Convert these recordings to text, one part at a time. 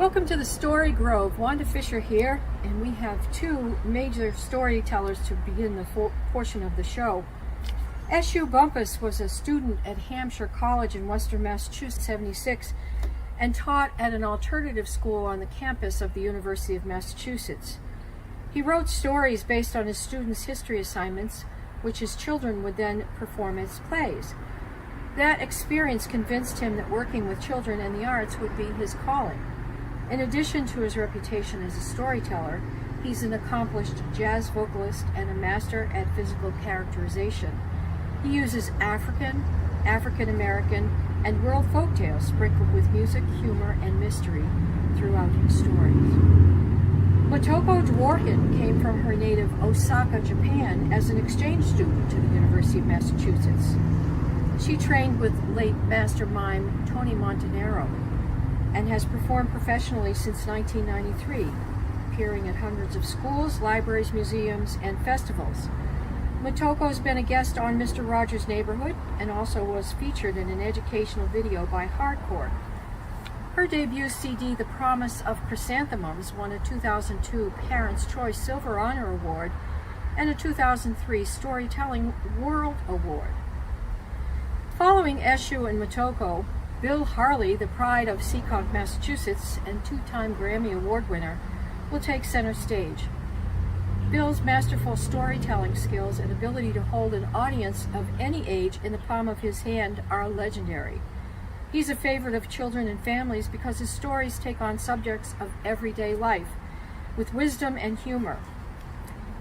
Welcome to the Story Grove. Wanda Fischer here, and we have two major storytellers to begin the portion of the show. Eshu Bumpus was a student at Hampshire College in Western Massachusetts in 1976 and taught at an alternative school on the campus of the University of Massachusetts. He wrote stories based on his students' history assignments, which his children would then perform as plays. That experience convinced him that working with children and the arts would be his calling. In addition to his reputation as a storyteller, he's an accomplished jazz vocalist and a master at physical characterization. He uses African, African-American, and world folktales sprinkled with music, humor, and mystery throughout his stories. Motoko Dworkin came from her native Osaka, Japan, as an exchange student to the University of Massachusetts. She trained with late master mime Tony Montanaro and has performed professionally since 1993, appearing at hundreds of schools, libraries, museums, and festivals. Motoko has been a guest on Mr. Rogers' Neighborhood and also was featured in an educational video by Hardcore. Her debut CD, The Promise of Chrysanthemums, won a 2002 Parents' Choice Silver Honor Award and a 2003 Storytelling World Award. Following Eshu and Motoko, Bill Harley, the pride of Seekonk, Massachusetts, and two-time Grammy Award winner, will take center stage. Bill's masterful storytelling skills and ability to hold an audience of any age in the palm of his hand are legendary. He's a favorite of children and families because his stories take on subjects of everyday life, with wisdom and humor.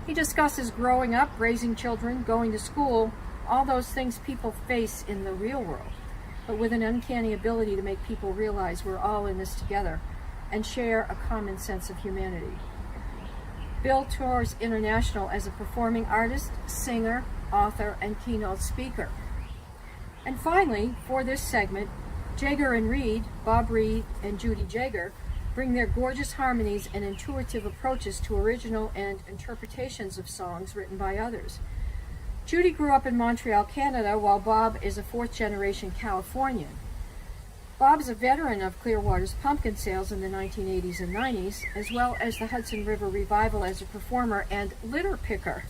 He discusses growing up, raising children, going to school, all those things people face in the real world, but with an uncanny ability to make people realize we're all in this together and share a common sense of humanity. Bill tours international as a performing artist, singer, author, and keynote speaker. And finally, for this segment, Jaeger and Reid, Bob Reid and Judy Jaeger, bring their gorgeous harmonies and intuitive approaches to original and interpretations of songs written by others. Judy grew up in Montreal, Canada, while Bob is a fourth-generation Californian. Bob's a veteran of Clearwater's pumpkin sales in the 1980s and 90s, as well as the Hudson River Revival as a performer and litter picker.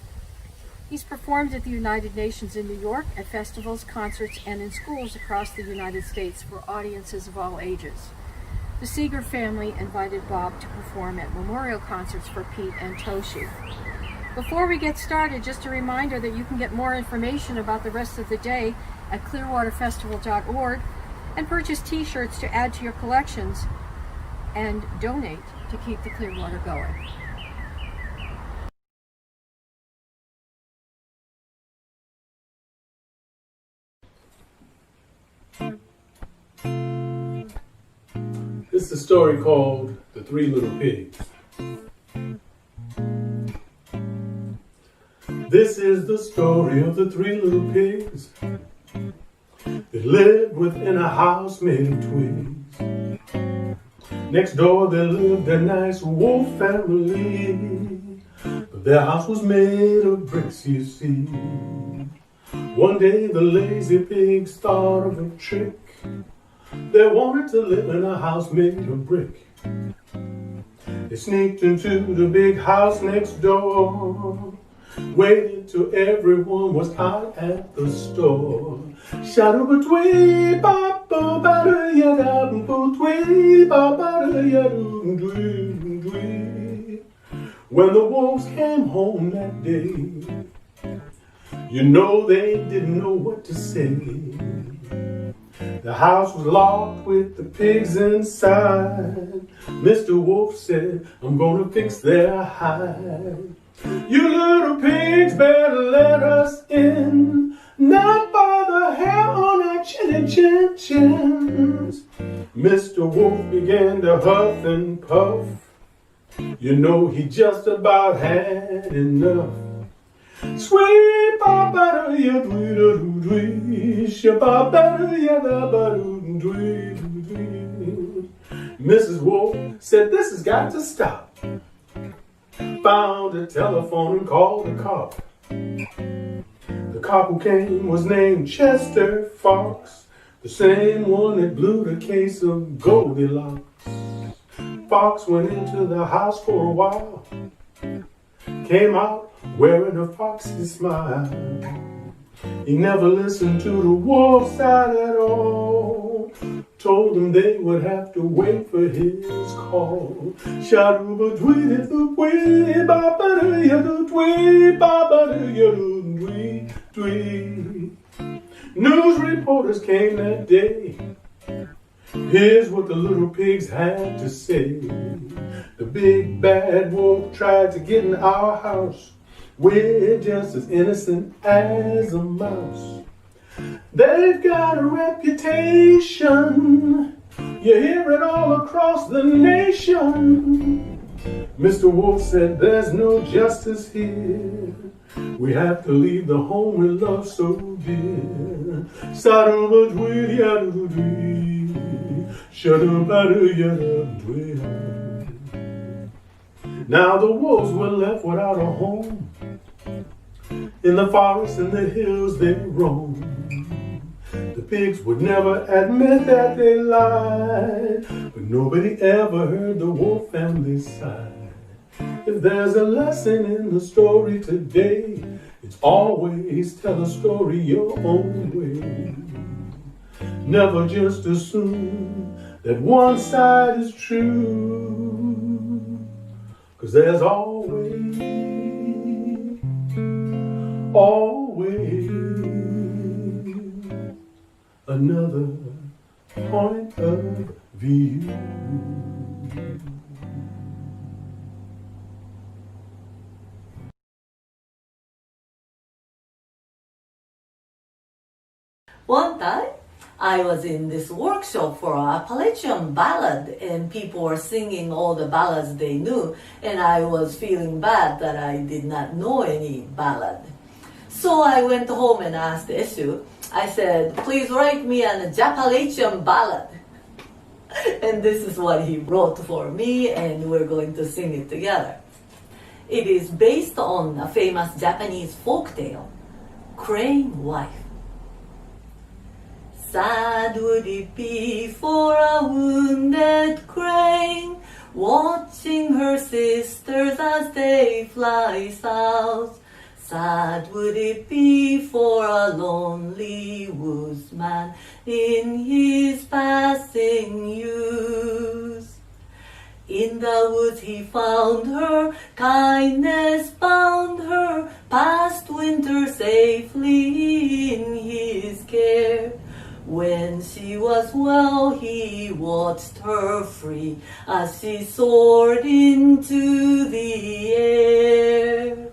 He's performed at the United Nations in New York, at festivals, concerts, and in schools across the United States for audiences of all ages. The Seeger family invited Bob to perform at memorial concerts for Pete and Toshi. Before we get started, just a reminder that you can get more information about the rest of the day at clearwaterfestival.org and purchase t-shirts to add to your collections and donate to keep the Clearwater going. This is a story called The Three Little Pigs. This is the story of the three little pigs that lived within a house made of twigs. Next door there lived a nice wolf family, but their house was made of bricks, you see. One day the lazy pigs thought of a trick. They wanted to live in a house made of brick. They sneaked into the big house next door, waited till everyone was out at the store. Shadoo-ba-twee, ba-ba-ba-da-ya-da-ba-twee, ba-ba-da-ya-doo-dwee. When the wolves came home that day, you know they didn't know what to say. The house was locked with the pigs inside. Mr. Wolf said, I'm gonna fix their hide. You little pigs better let us in, not by the hair on our chin-chins. Mr. Wolf began to huff and puff. You know he just about had enough. Sweet ba-ba-da-ya-dwee-da-doo-dwee, sha-ba-ba-da-ya-da-ba-doo-dwee-doo-dwee. Mrs. Wolf said this has got to stop. Found a telephone and called a cop. The cop who came was named Chester Fox, the same one that blew the case of Goldilocks. fox went into the house for a while, came out wearing a foxy smile. He never listened to the wolf's side at all, told them they would have to wait for his call. Sharuba tweeted the way, baba yadu twee, baba yadu twee. News reporters came that day. Here's what the little pigs had to say. The big bad wolf tried to get in our house. We're just as innocent as a mouse. They've got a reputation. You hear it all across the nation. Mr. Wolf said there's no justice here. We have to leave the home we love so dear. Now the wolves were left without a home. In the forest and the hills they roam. The pigs would never admit that they lied, but nobody ever heard the wolf family sigh. If there's a lesson in the story today, it's always tell a story your own way. Never just assume that one side is true, 'cause there's always another point of view. One time, I was in this workshop for an Appalachian ballad, and people were singing all the ballads they knew, and I was feeling bad that I did not know any ballad. So I went home and asked Eshu. I said, please write me an Appalachian ballad. And this is what he wrote for me, and we're going to sing it together. It is based on a famous Japanese folk tale, Crane Wife. Sad would it be for a wounded crane, watching her sisters as they fly south. Sad would it be for a lonely woodsman in his passing youth. In the woods he found her, kindness bound her, past winter safely in his care. When she was well, he watched her free as she soared into the air.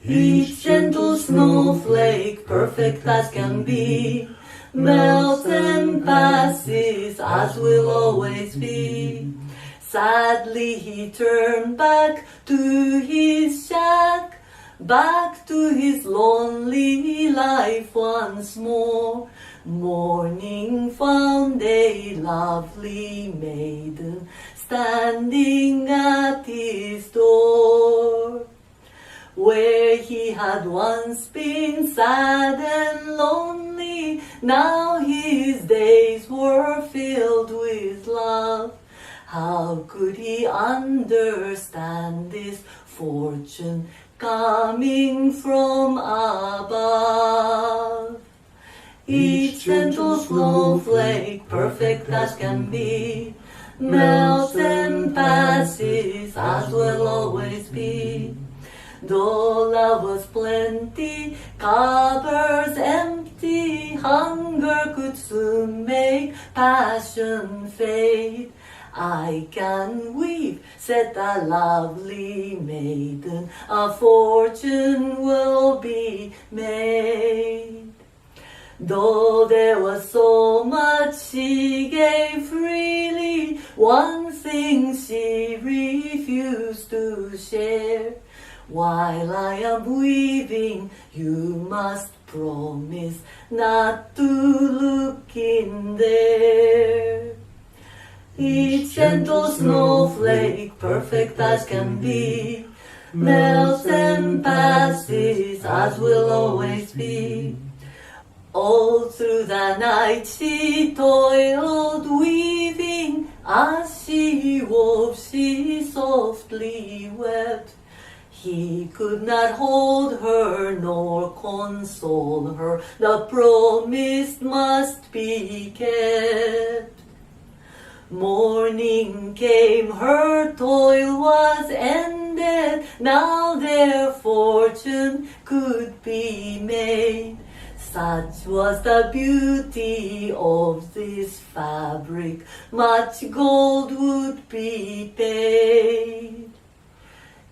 Each gentle snowflake, perfect as can be, melts and passes as will always be. Sadly he turned back to his shack, back to his lonely life once more. Morning found a lovely maiden standing at his door. Where he had once been sad and lonely, now his days were filled with love. How could he understand this fortune coming from above? Each gentle snowflake, perfect as can be, melts and passes as will always be. Though love was plenty, cupboards empty, hunger could soon make passion fade. I can weep, said the lovely maiden, a fortune will be made. Though there was so much she gave freely, one thing she refused to share. While I am weaving, you must promise not to look in there. Each gentle snowflake, perfect as can be, melts and passes as will always be. All through the night she toiled weaving as she wore could not hold her nor console her. The promise must be kept. Morning came, her toil was ended. Now their fortune could be made. Such was the beauty of this fabric, much gold would be paid.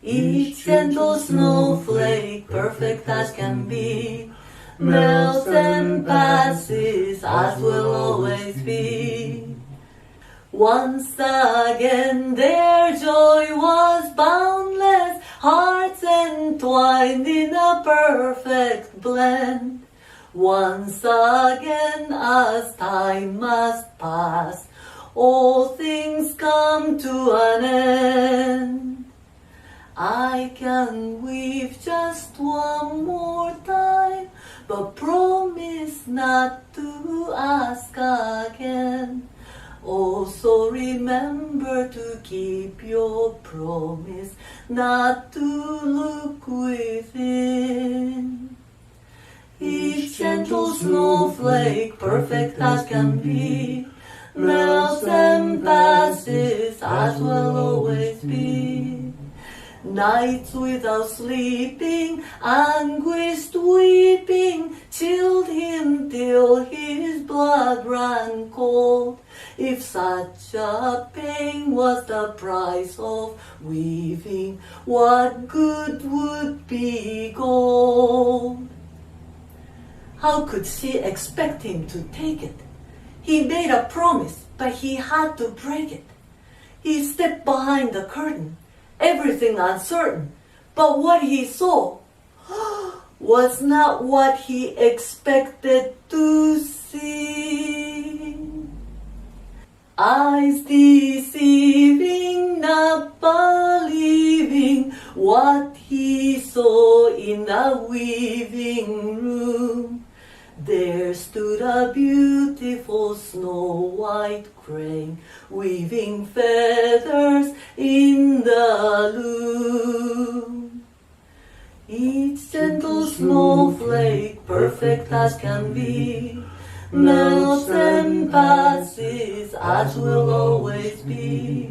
Each gentle snowflake, perfect as can be, melts and passes as will always be. Once again their joy was boundless, hearts entwined in a perfect blend. Once again, as time must pass, all things come to an end. I can weave just one more time, but promise not to ask again. Also remember to keep your promise, not to look within. Each gentle snowflake, perfect as can be, melts and passes as will always be. Nights without sleeping, anguished weeping, chilled him till his blood ran cold. If such a pain was the price of weaving, what good would be gold? How could she expect him to take it? He made a promise, but he had to break it. He stepped behind the curtain, everything uncertain, but what he saw was not what he expected to see. Eyes deceiving, not believing what he saw in the weaving room. There stood a beautiful snow-white crane, weaving feathers in the loom. Each gentle snowflake, perfect as can be, melts and passes as will always be.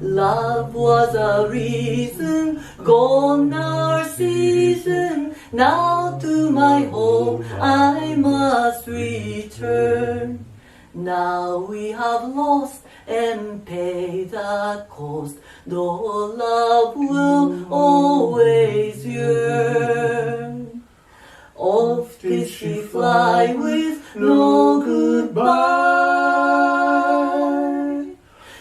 Love was a reason, gone our season. Now to my home I must return. Now we have lost and paid the cost, though love will always yearn. Off did she fly with no goodbye,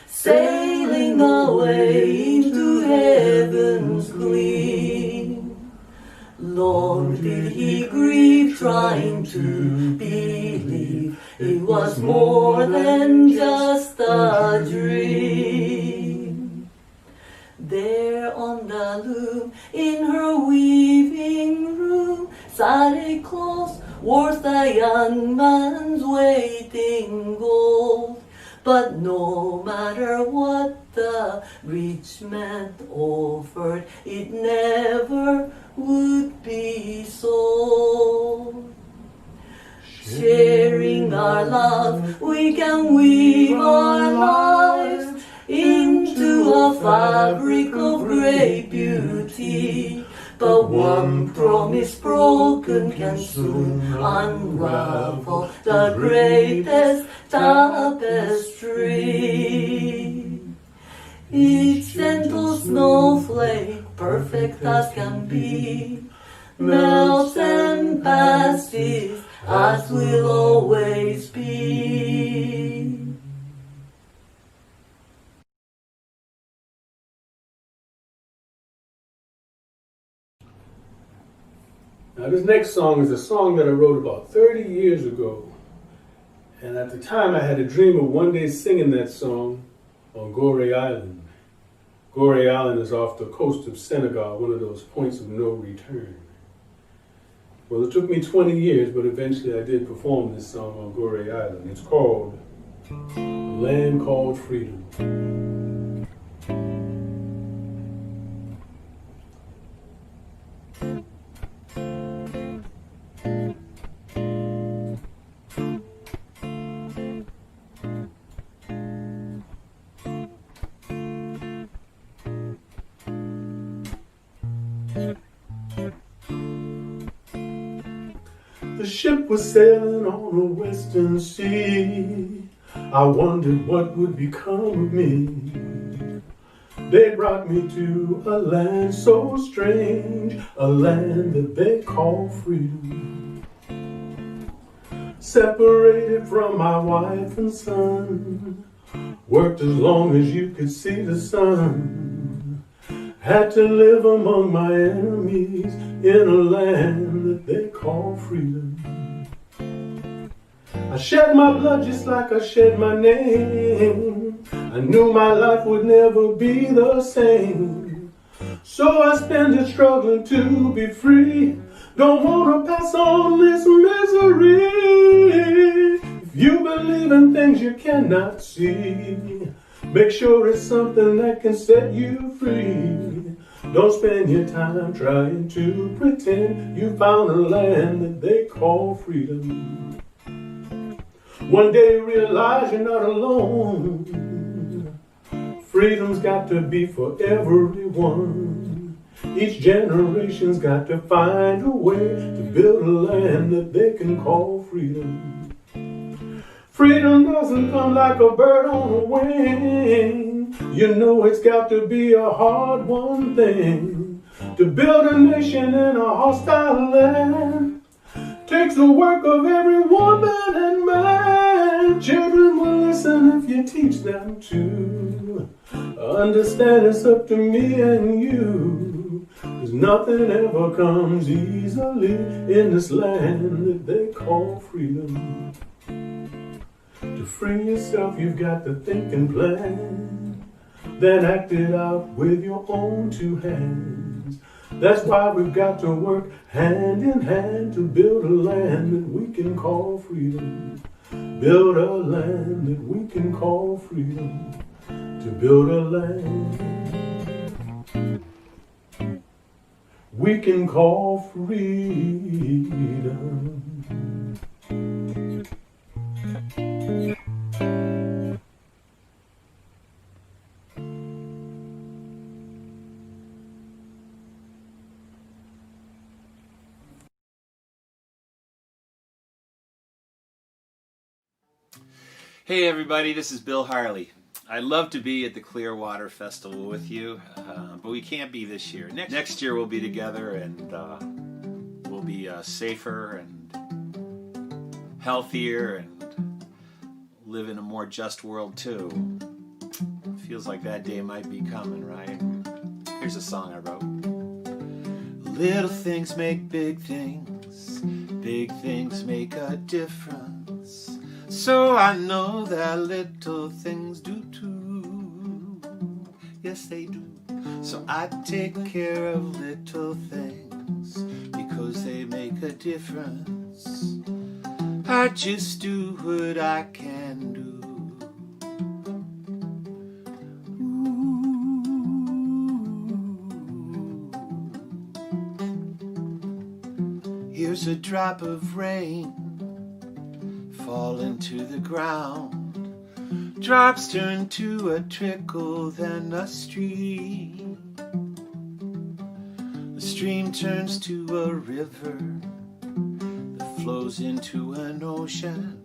sailing away into heaven's gleam. Long did he grieve, trying to believe it was more than just a dream. There on the loom, in her weaving room, sat a close worth a young man's waiting gold. But no matter what the rich man offered, it never would be sold. Sharing our love, we can weave our lives into a fabric of great beauty. But one promise broken can soon unravel the greatest tapestry. Each gentle snowflake, perfect as can be, melts and passes as will always be. Now this next song is a song that I wrote about 30 years ago. And at the time I had a dream of one day singing that song on Gorée Island. Gorée Island is off the coast of Senegal, one of those points of no return. Well, it took me 20 years, but eventually I did perform this song on Gorée Island. It's called Land Called Freedom. The ship was sailing on a western sea. I wondered what would become of me. They brought me to a land so strange, a land that they call freedom. Separated from my wife and son, worked as long as you could see the sun. Had to live among my enemies in a land that they call freedom. I shed my blood just like I shed my name. I knew my life would never be the same. So I spent it struggling to be free. Don't want to pass on this misery. If you believe in things you cannot see, make sure it's something that can set you free. Don't spend your time trying to pretend you found a land that they call freedom. One day realize you're not alone. Freedom's got to be for everyone. Each generation's got to find a way to build a land that they can call freedom. Freedom doesn't come like a bird on a wing. You know it's got to be a hard-won thing. To build a nation in a hostile land takes the work of every woman and man. Children will listen if you teach them to understand it's up to me and you. 'Cause nothing ever comes easily in this land that they call freedom. To free yourself, you've got to think and plan, then act it out with your own two hands. That's why we've got to work hand in hand to build a land that we can call freedom. Build a land that we can call freedom. To build a land we can call freedom. Hey everybody, this is Bill Harley. I'd love to be at the Clearwater Festival with you, but we can't be this year. Next year we'll be together and we'll be safer and healthier and live in a more just world too. Feels like that day might be coming, right? Here's a song I wrote. Little things make big things make a difference. So I know that little things do too. Yes, they do. So I take care of little things because they make a difference. I just do what I can do. Ooh. Here's a drop of rain fall into the ground. Drops turn to a trickle, then a stream. The stream turns to a river that flows into an ocean.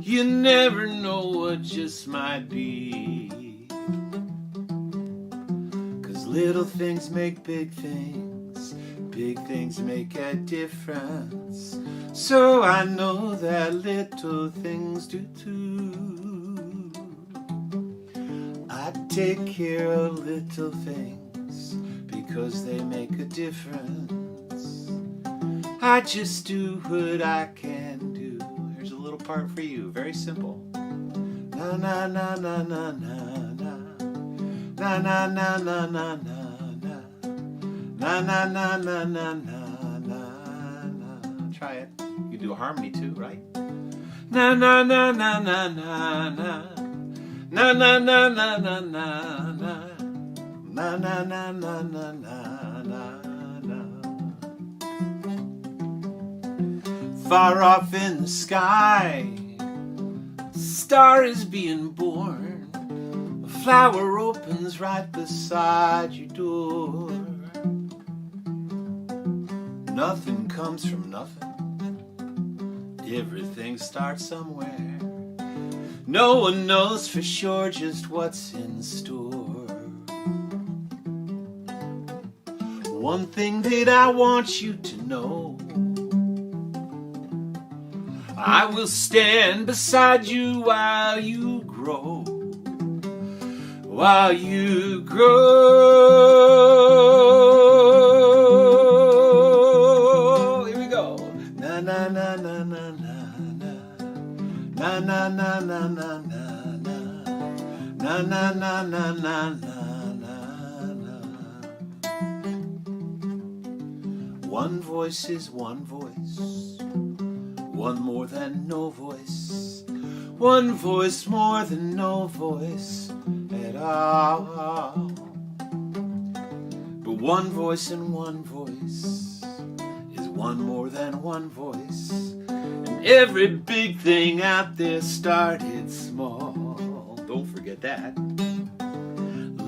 You never know what just might be. 'Cause little things make big things make a difference. So I know that little things do too. I take care of little things because they make a difference. I just do what I can do. Here's a little part for you, very simple. Na na na na na na na. Na na na na na na na. Na na na na na na na. Try it. You do a harmony too, right? Na na na na na na na. Na na na na na na na. Na na na na na na na. Far off in the sky, a star is being born. A flower opens right beside your door. Nothing comes from nothing. everything starts somewhere. No one knows for sure just what's in store. One thing that I want you to know, I will stand beside you while you grow. While you grow. Here we go. Na na na na na na na. Na na na na na na na. Na na na na na na na. One voice is one voice. One more than no voice. One voice more than no voice at all. But one voice and one voice is one more than one voice. And every big thing out there started small. Don't forget that.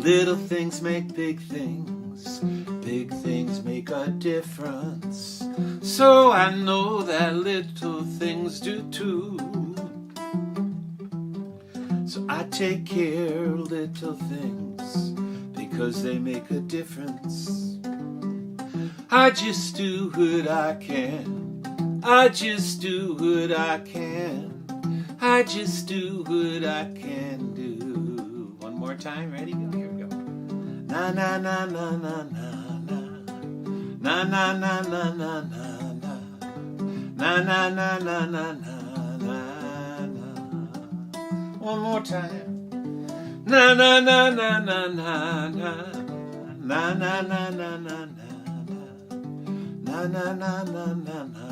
Little things make big things. Big things make a difference. So I know that little things do too. So I take care of little things because they make a difference. I just do what I can. I just do what I can. I just do what I can do. One more time, ready? Go. Here we go. Na na na na na na na. Na na na na na na na. Na na na na na na. One more time. Na na na na na na na. Na na na na na na. Na na na na na na.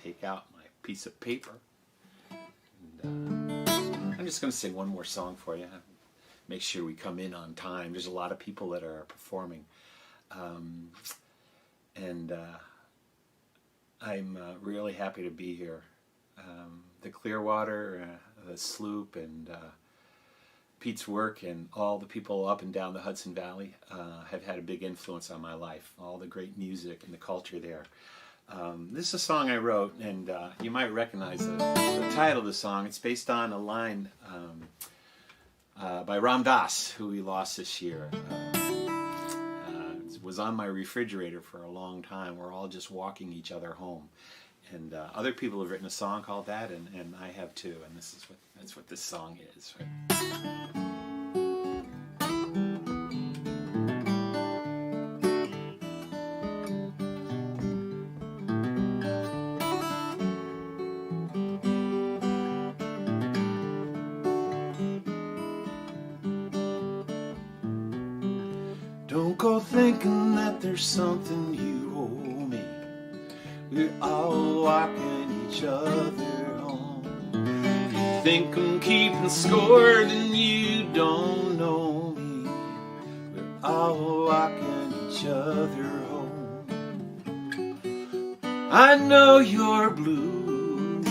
Take out my piece of paper. And, I'm just going to sing one more song for you. Make sure we come in on time. There's a lot of people that are performing. I'm really happy to be here. The Clearwater, the Sloop, and Pete's work, and all the people up and down the Hudson Valley have had a big influence on my life. All the great music and the culture there. This is a song I wrote, and you might recognize the title of the song. It's based on a line by Ram Dass, who we lost this year. It was on my refrigerator for a long time. We're all just walking each other home. And other people have written a song called that, and I have too. And that's what this song is. Right? Don't go thinking that there's something you owe me. We're all walking each other home. You think I'm keeping score, then you don't know me. We're all walking each other home. I know you're blue.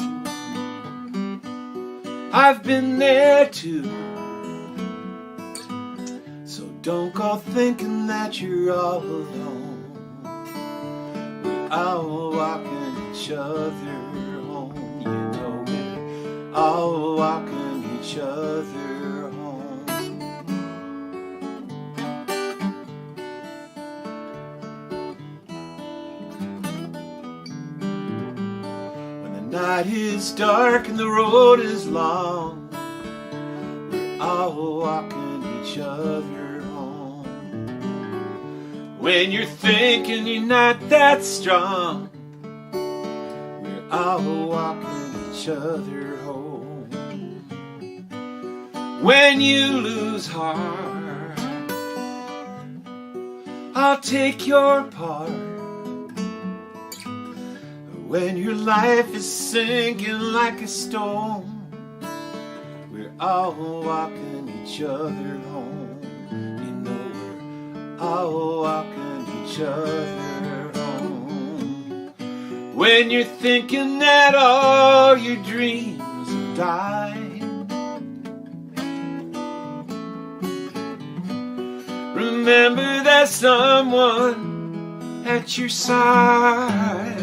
I've been there too. Don't go thinking that you're all alone. We're all walking each other home. You know we're all walking each other home. When the night is dark and the road is long, we're all walking each other. When you're thinking you're not that strong, we're all walking each other home. When you lose heart, I'll take your part. When your life is sinking like a storm, we're all walking each other home. All walking each other home. When you're thinking that all your dreams have died, Remember that someone at your side.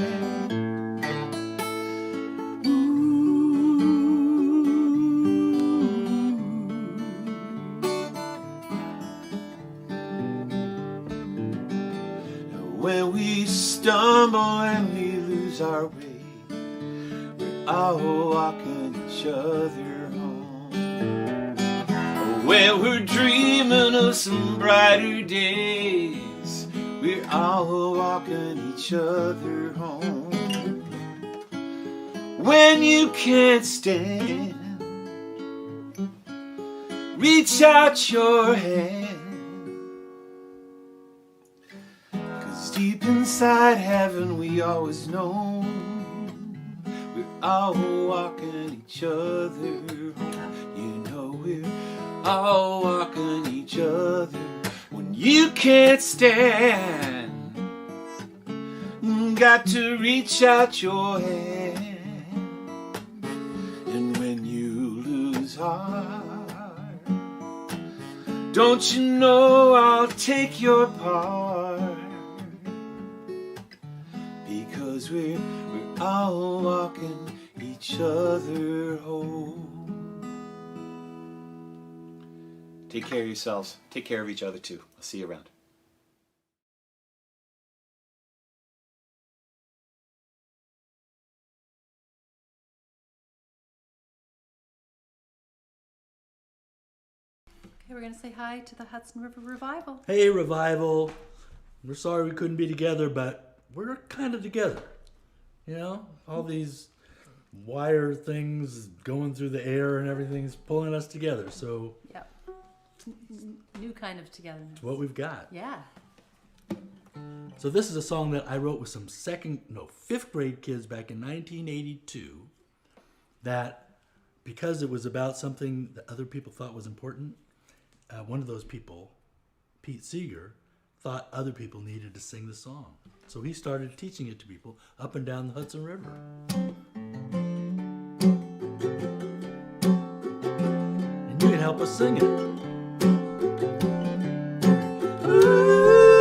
When we stumble and we lose our way, we're all walking each other home. When we're dreaming of some brighter days, we're all walking each other home. When you can't stand, reach out your hand. Deep inside heaven we always know we're all walking each other home. You know we're all walking each other. When you can't stand, got to reach out your hand. And when you lose heart, don't you know I'll take your part. Because we're all walking each other home. Take care of yourselves. Take care of each other too. I'll see you around. Okay, we're going to say hi to the Hudson River Revival. Hey, Revival. We're sorry we couldn't be together, but we're kind of together. You know, all these wire things going through the air and everything's pulling us together. So, Yep. New kind of togetherness. it's what we've got. Yeah. So this is a song that I wrote with some fifth grade kids back in 1982. That, because it was about something that other people thought was important, one of those people, Pete Seeger, thought other people needed to sing the song. So he started teaching it to people up and down the Hudson River. And you can help us sing it.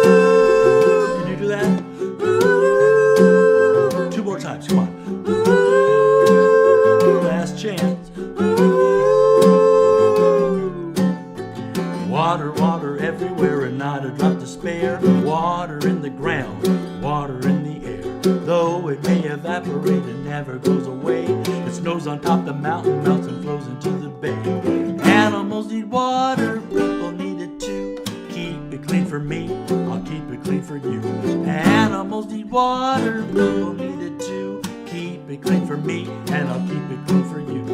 Ooh, can you do that? Ooh, 2 more times, come on. Ooh, last chance. Ooh. Water, water everywhere and not a drop to spare. Water in the ground, water in the air. Though it may evaporate, it never goes away. It snows on top the mountain, melts and flows into the bay. Animals need water, people need it too. Keep it clean for me, I'll keep it clean for you. Animals need water, people need it too. Keep it clean for me, and I'll keep it clean for you.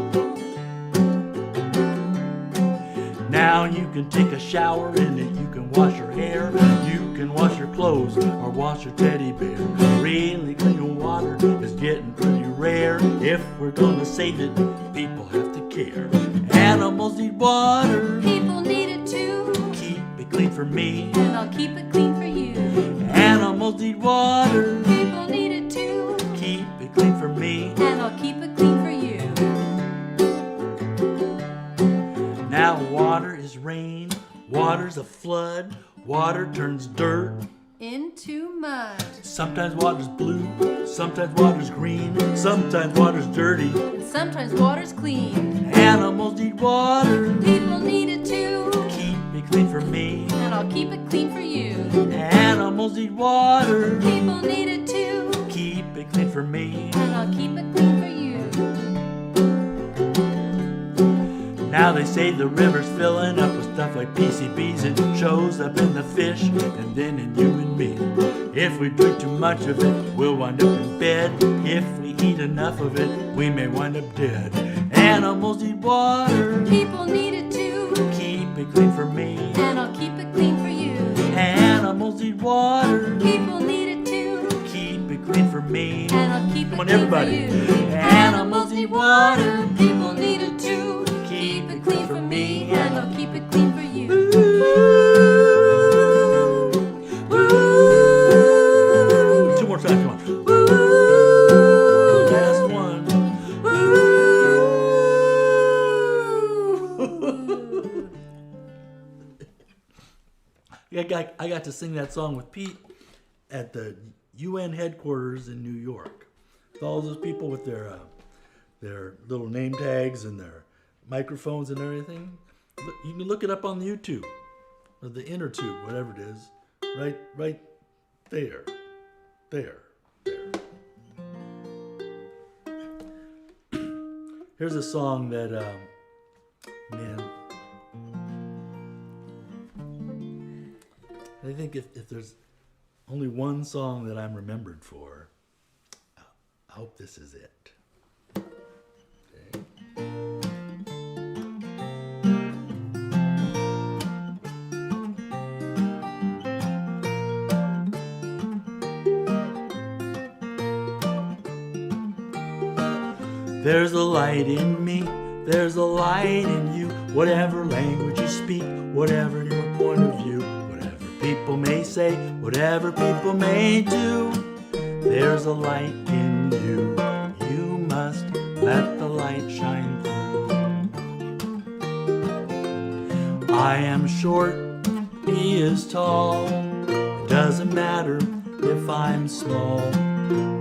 Now you can take a shower in it, you can wash your hair, you can wash your clothes or wash your teddy bear. Really clean water is getting pretty rare. If we're gonna save it, people have to care. Animals need water, People need it too. keep it clean for me. And I'll keep it clean for you. Animals need water, People need it too. keep it clean for me. And I'll keep it clean for you. Now water is rain, water's a flood, water turns dirt. Into mud. Sometimes water's blue, sometimes water's green, sometimes water's dirty. And sometimes water's clean. Animals need water, People need it too. keep it clean for me. And I'll keep it clean for you. Animals need water, People need it too. keep it clean for me. And I'll keep it clean for you. Now they say the river's filling up with stuff like PCBs. It shows up in the fish and then in you and me. If we drink too much of it, we'll wind up in bed. If we eat enough of it, we may wind up dead. Animals need water, People need it too. keep it clean for me. And I'll keep it clean for you. Animals need water, People need it too. keep it clean for me. And I'll keep it Come on, clean everybody. for you. Animals need water, People need it too. keep it clean for me. And I'll keep it clean for you. Ooh, ooh. 2 more times, come on. Ooh, last one. Ooh. I got to sing that song with Pete at the UN headquarters in New York. With all those people with their little name tags and their microphones and everything. You can look it up on the YouTube or the inner tube, whatever it is. Right there. Here's a song that, man, I think if there's only one song that I'm remembered for, I hope this is it. Okay. There's a light in me, there's a light in you, whatever language you speak, whatever your point of view, whatever people may say, whatever people may do, there's a light in you, you must let the light shine through. I am short, he is tall, it doesn't matter if I'm small,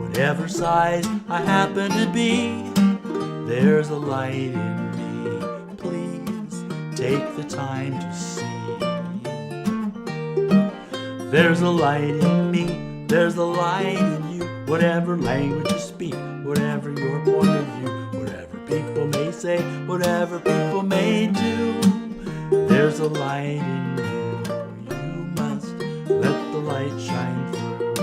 whatever size I happen to be, there's a light in me, please take the time to see. There's a light in me, there's a light in you, whatever language you speak, whatever your point of view, whatever people may say, whatever people may do, there's a light in you, you must let the light shine through.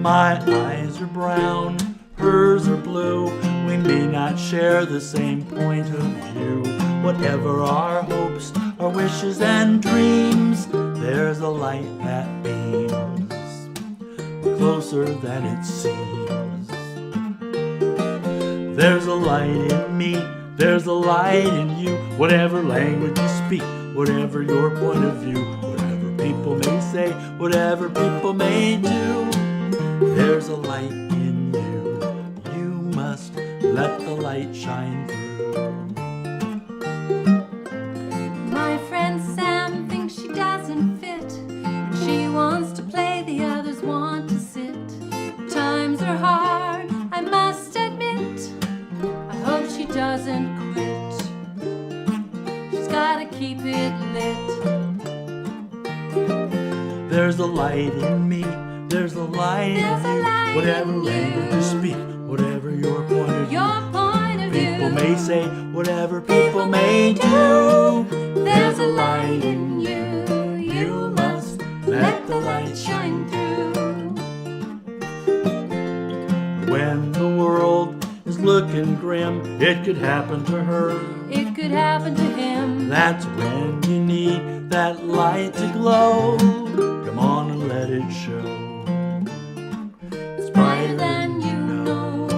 My eyes are brown, hers are blue, we may not share the same point of view. Whatever our hopes, our wishes and dreams, there's a light that beams. We're closer than it seems. There's a light in me, there's a light in you, whatever language you speak, whatever your point of view, whatever people may say, whatever people may do, there's a light in you. Let the light shine through. My friend Sam thinks she doesn't fit. She wants to play, the others want to sit. Times are hard, I must admit. I hope she doesn't quit. She's gotta keep it lit. There's a light in me, there's a light in you, whatever language you speak, whatever your point of view, people may say, whatever people may do, there's a light in you, you must let the light shine through. When the world is looking grim, it could happen to her, it could happen to him. That's when you need that light to glow. Come on and let it show. It's brighter than you know.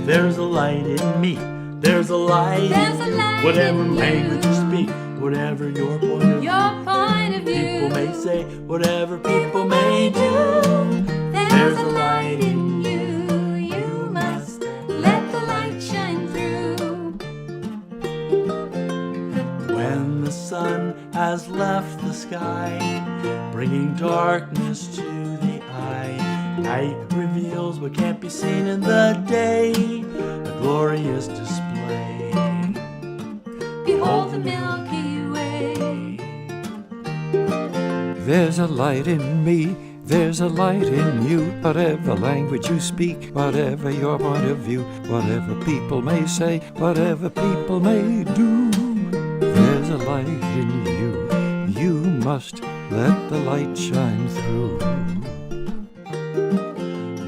There's a light in me, there's a light in you, whatever language you speak, whatever your point of view, people may say, whatever people may do, there's a light in you, you must let the light shine through. When the sun has left the sky, bringing darkness to the eye, night reveals what can't be seen in the day, a glorious display. Behold the Milky Way. There's a light in me, there's a light in you, whatever language you speak, whatever your point of view, whatever people may say, whatever people may do, there's a light in you, you must let the light shine through.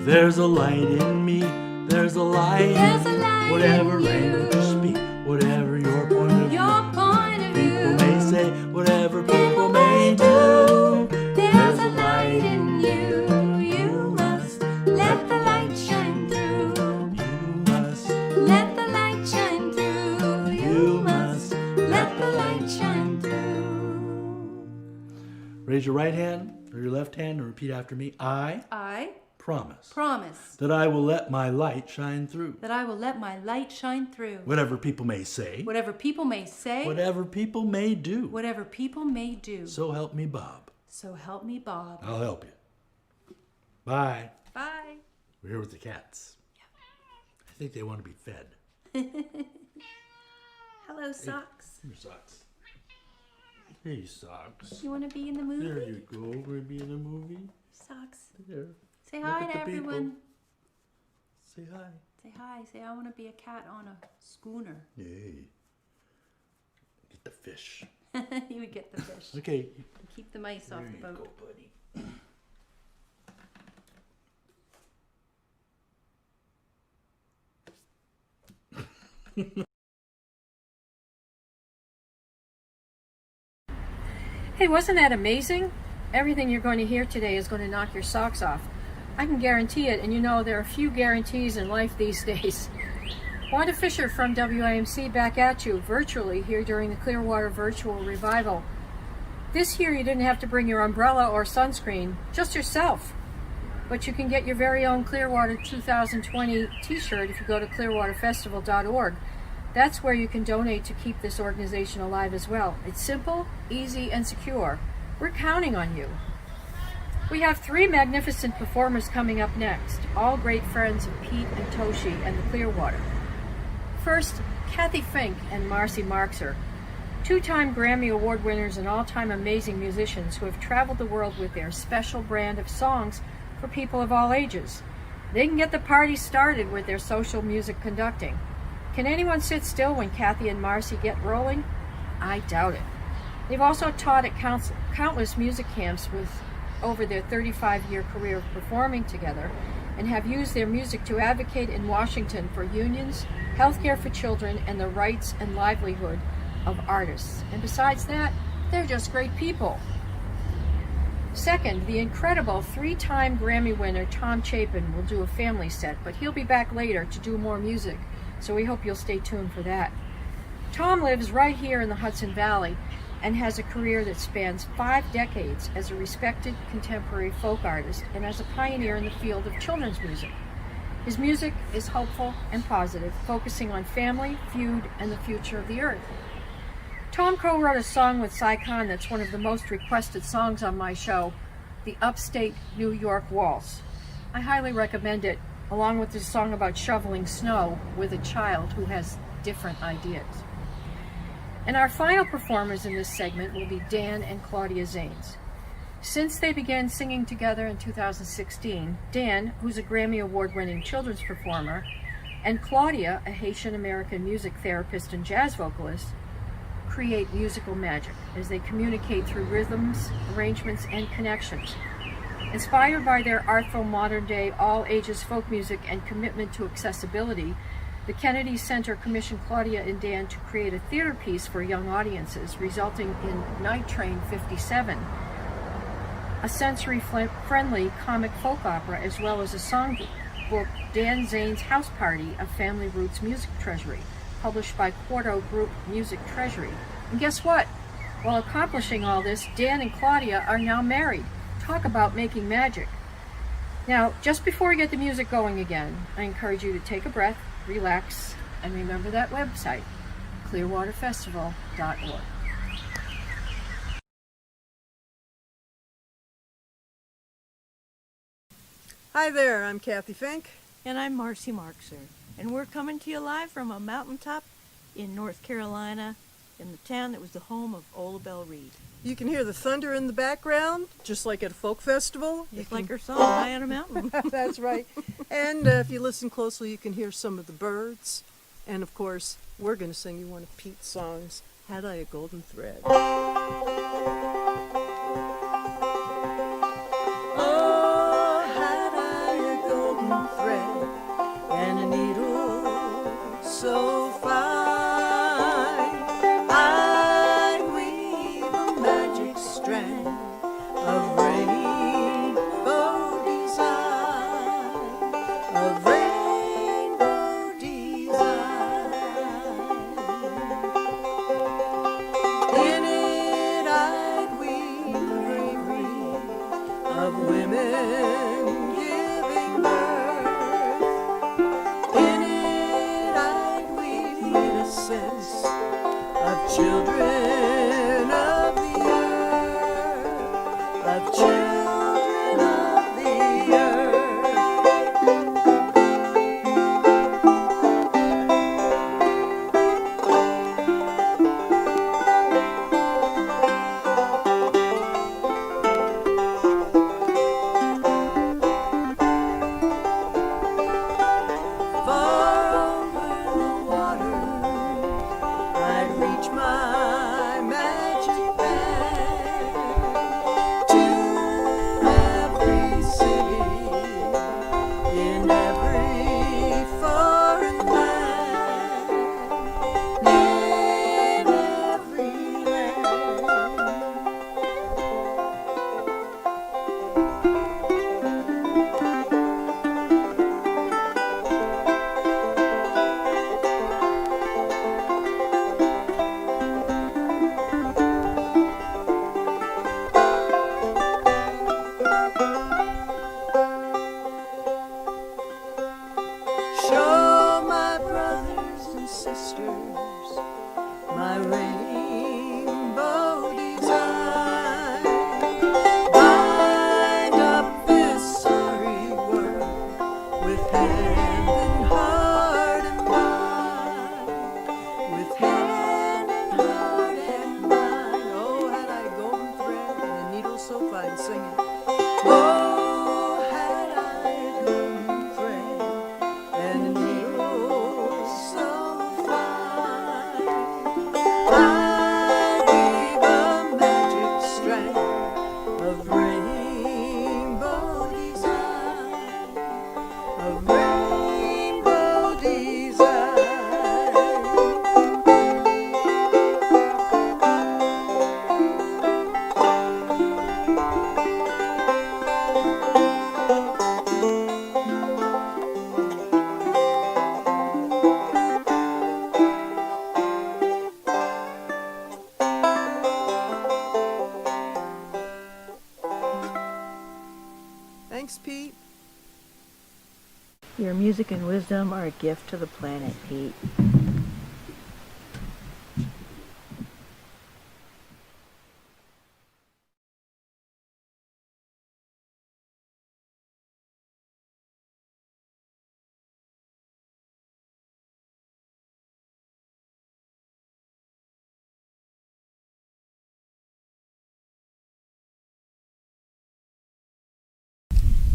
There's a light in me, there's a light in you, whatever language you speak, whatever your point of view, people may say, whatever people may do, there's a light in you, you must let the light shine through, you must let the light shine through, you must let the light shine through. Raise your right hand or your left hand and repeat after me. I promise promise that I will let my light shine through. that I will let my light shine through. Whatever people may say, Whatever people may say, whatever people may do, whatever people may do. so help me Bob. So help me, Bob. I'll help you. Bye. Bye. We're here with the cats. I think they want to be fed. Hello, Socks. Here, Socks. Hey, Socks. You want to be in the movie? There you go. We're going to be in a movie. Socks. There. Say Look hi at to the people. everyone. Say hi. Say hi. Say I want to be a cat on a schooner. Yay. Get the fish. You would get the fish. Okay. Keep the mice off the boat. Go, buddy. Hey, wasn't that amazing? Everything you're going to hear today is going to knock your socks off. I can guarantee it, and you know there are few guarantees in life these days. Wanda Fischer from WIMC back at you virtually here during the Clearwater Virtual Revival. This year you didn't have to bring your umbrella or sunscreen, just yourself. But you can get your very own Clearwater 2020 t-shirt if you go to clearwaterfestival.org. That's where you can donate to keep this organization alive as well. It's simple, easy, and secure. We're counting on you. We have 3 magnificent performers coming up next, all great friends of Pete and Toshi and the Clearwater. First, Cathy Fink and Marcy Marxer, 2-time Grammy Award winners and all-time amazing musicians who have traveled the world with their special brand of songs for people of all ages. They can get the party started with their social music conducting. Can anyone sit still when Cathy and Marcy get rolling? I doubt it. They've also taught at countless music camps with over their 35-year career of performing together, and have used their music to advocate in Washington for unions, healthcare for children, and the rights and livelihood of artists. And besides that, they're just great people. Second, the incredible 3-time Grammy winner Tom Chapin will do a family set, but he'll be back later to do more music, so we hope you'll stay tuned for that. Tom lives right here in the Hudson Valley and has a career that spans 5 decades as a respected contemporary folk artist and as a pioneer in the field of children's music. His music is hopeful and positive, focusing on family, feud, and the future of the earth. Tom co-wrote a song with Cy Khan that's one of the most requested songs on my show, the Upstate New York Waltz. I highly recommend it, along with the song about shoveling snow with a child who has different ideas. And our final performers in this segment will be Dan and Claudia Zanes. Since they began singing together in 2016, Dan, who's a Grammy Award-winning children's performer, and Claudia, a Haitian-American music therapist and jazz vocalist, create musical magic as they communicate through rhythms, arrangements, and connections. Inspired by their artful modern-day all-ages folk music and commitment to accessibility, the Kennedy Center commissioned Claudia and Dan to create a theater piece for young audiences, resulting in Night Train 57, a sensory-friendly comic folk opera, as well as a songbook, Dan Zanes' House Party, a Family Roots Music Treasury, published by Quarto Group Music Treasury. And guess what? While accomplishing all this, Dan and Claudia are now married. Talk about making magic. Now, just before we get the music going again, I encourage you to take a breath, relax, and remember that website, clearwaterfestival.org. Hi there, I'm Cathy Fink. And I'm Marcy Marxer, and we're coming to you live from a mountaintop in North Carolina, in the town that was the home of Ola Belle Reed. You can hear the thunder in the background, just like at a folk festival. Just like her song, High on a Mountain. That's right. And if you listen closely, you can hear some of the birds. And of course, we're going to sing you one of Pete's songs, Had I a Golden Thread. Oh, had I a golden thread and a needle so fine, I'd weave a magic strand of rainbow design, of rainbow design. In it I'd weave Thanks, Pete. Your music and wisdom are a gift to the planet, Pete.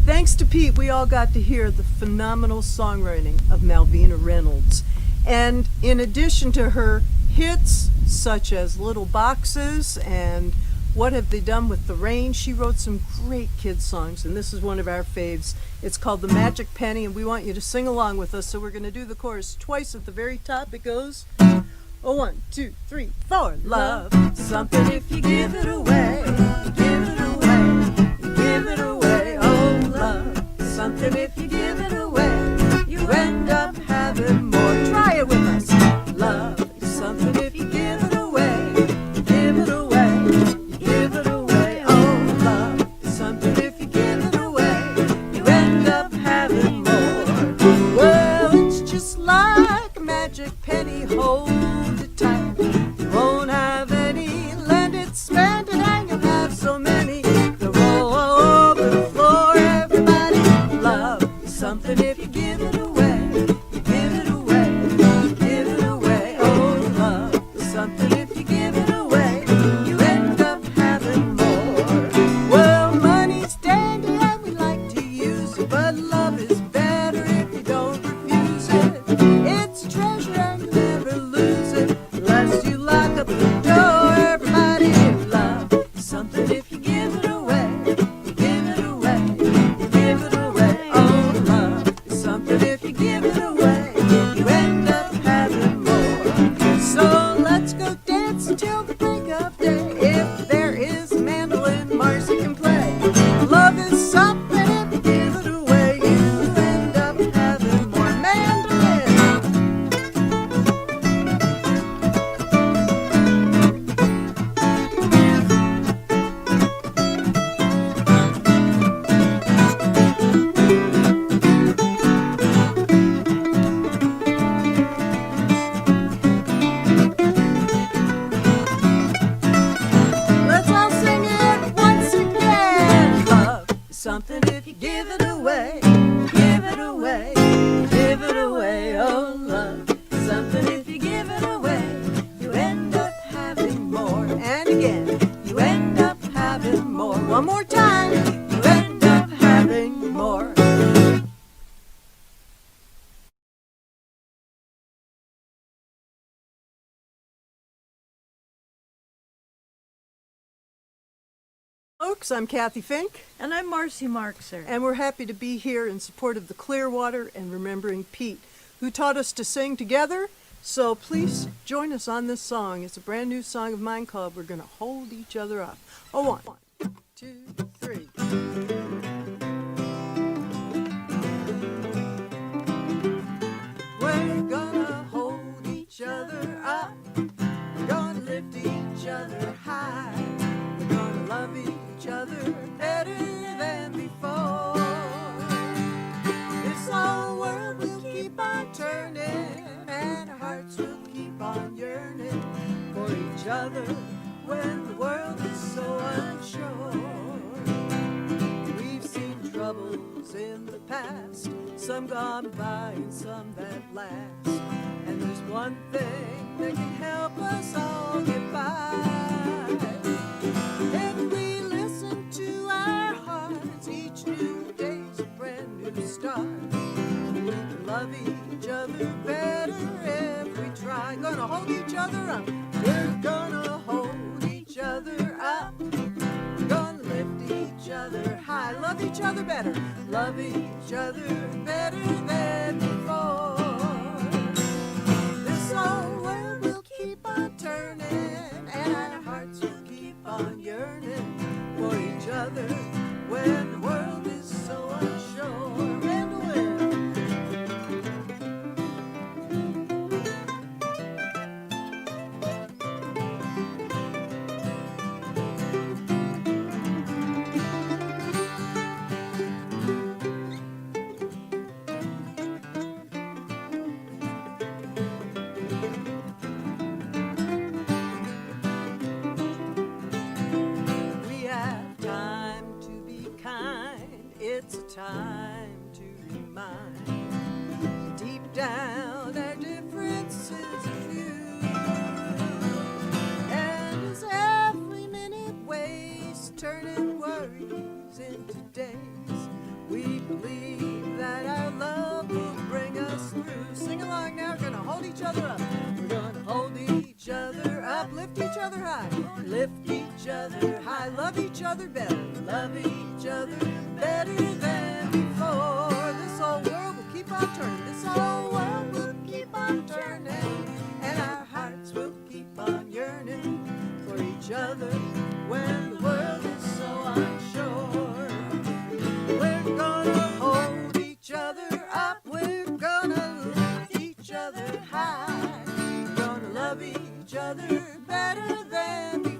Thanks to Pete, we all got to hear the phenomenal songwriting of Malvina Reynolds. And in addition to her hits, such as Little Boxes and What Have They Done with the Rain, she wrote some great kids songs, and this is one of our faves. It's called The Magic Penny, and we want you to sing along with us, so we're going to do the chorus twice at the very top. It goes, oh, 1, 2, 3, 4. Love something if you give it away, give it away, give it away. Oh, love something if you give it away, you end up having more. Try it with us. Love something if you give it away, give it away, give it away. Oh, love something if you give it away, you end up having more. Well, it's just like a magic penny, hold it tight. You won't have any, lend it, spend it, and you'll have so many. They'll roll all over the floor, everybody. Love something if you give it away, you give it away, you give it away. Oh, love something if you give it away, you end up having more. Well, money's dandy and we like to use it, but love is better if you don't refuse it. It's treasure and you never lose it unless you lock up the door. Everybody, love something if you give it away, you give it away, you give it away. Oh, love something if you give it away, you end up having more. So let's go dance until the break of day. If there is a mandolin, Marcy can play. Love is something if you give it away, you end up having more. Mandolin. Let's all sing it once again. Love is something if you give it away, give it away, give it away. Oh, love is something if you give it away, you end up having more. And again, you end up having more. One more time, you end up having more. Folks, I'm Cathy Fink, And I'm Marcy Marxer. and we're happy to be here in support of the Clearwater and remembering Pete, who taught us to sing together. So please join us on this song. It's a brand new song of mine called We're Gonna Hold Each Other Up. Oh, 1, 2, 3. We're gonna hold each other up. We're gonna lift each other high. We're gonna love each other better than before. This whole world will keep on turning, and our hearts will keep on yearning for each other when the world is so unsure. We've seen troubles in the past, some gone by and some that last. And there's one thing that can help us all get by. If we listen to our hearts, each new day's a brand new start. We can love each other better if we try. Gonna hold each other up. We're gonna hold each other up. Gonna lift each other high. Love each other better. Love each other better than before. This whole world will keep on turning, and our hearts will keep on yearning for each other when the world is so unsure. Mandolin. lift each other high, love each other better, love each other better than before. This whole world will keep on turning, this whole world will keep on turning, and our hearts will keep on yearning for each other when the world is so unsure. We're gonna hold each other up, we're gonna lift each other high, we're gonna love each other better than before.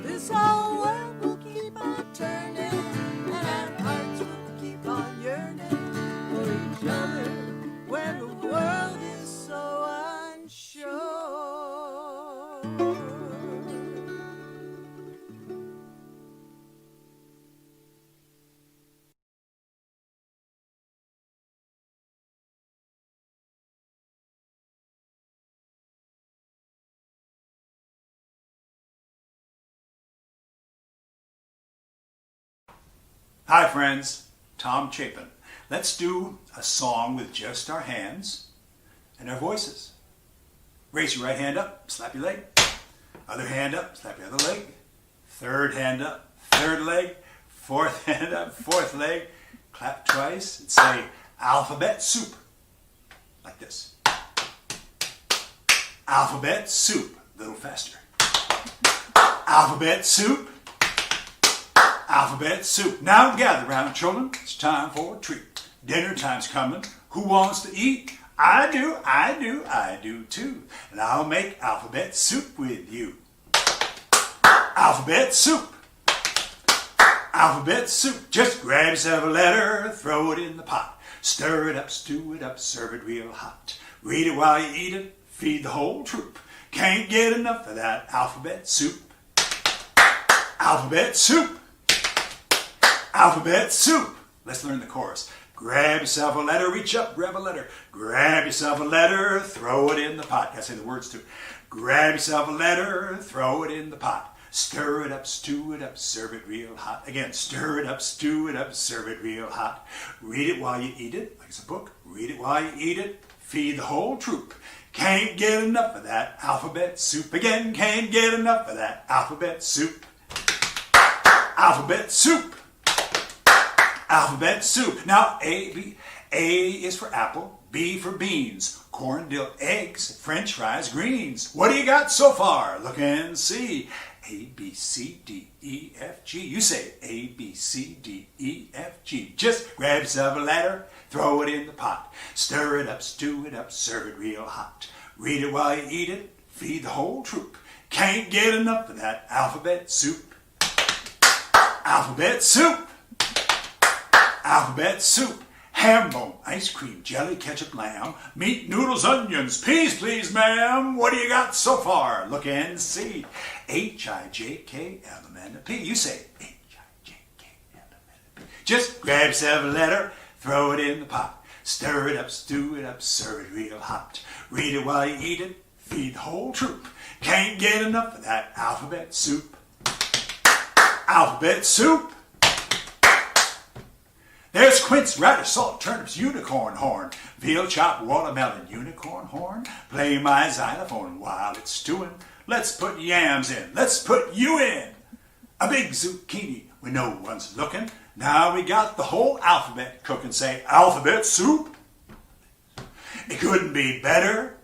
This whole world will keep on turning, and our hearts will keep on yearning for each other when the world is so unsure. Hi friends, Tom Chapin. Let's do a song with just our hands and our voices. Raise your right hand up, slap your leg. Other hand up, slap your other leg. Third hand up, third leg. Fourth hand up, fourth leg. Clap twice and say alphabet soup. Like this. Alphabet soup. A little faster. Alphabet soup. Alphabet soup. Now gather round, children. It's time for a treat. Dinner time's coming. Who wants to eat? I do, I do, I do too. And I'll make alphabet soup with you. Alphabet soup. Alphabet soup. Just grab yourself a letter, throw it in the pot. Stir it up, stew it up, serve it real hot. Read it while you eat it, feed the whole troop. Can't get enough of that alphabet soup. Alphabet soup. Alphabet soup. Let's learn the chorus. Grab yourself a letter, reach up, grab a letter. Grab yourself a letter, throw it in the pot. Gotta say the words too. Grab yourself a letter, throw it in the pot. Stir it up, stew it up, serve it real hot. Again, stir it up, stew it up, serve it real hot. Read it while you eat it, like it's a book. Read it while you eat it, feed the whole troop. Can't get enough of that alphabet soup. Again, can't get enough of that alphabet soup. Alphabet soup. Alphabet soup. Now, A is for apple, B for beans, corn, dill, eggs, French fries, greens. What do you got so far? Look and see. A, B, C, D, E, F, G. You say A, B, C, D, E, F, G. Just grab yourself a ladder, throw it in the pot. Stir it up, stew it up, serve it real hot. Read it while you eat it, feed the whole troop. Can't get enough of that alphabet soup. Alphabet soup. Alphabet soup. Ham bone, ice cream, jelly, ketchup, lamb, meat, noodles, onions, peas, please, ma'am. What do you got so far? Look and see. H-I-J-K-L-M-N-P. You say H-I-J-K-L-M-N-P. Just grab yourself a letter, throw it in the pot. Stir it up, stew it up, serve it real hot. Read it while you eat it, feed the whole troop. Can't get enough of that alphabet soup. Alphabet soup. There's quince, radish, salt, turnips, unicorn horn, veal chop, watermelon, unicorn horn. Play my xylophone while it's stewing. Let's put yams in. Let's put you in. A big zucchini when no one's looking. Now we got the whole alphabet cooking. Say alphabet soup. It couldn't be better.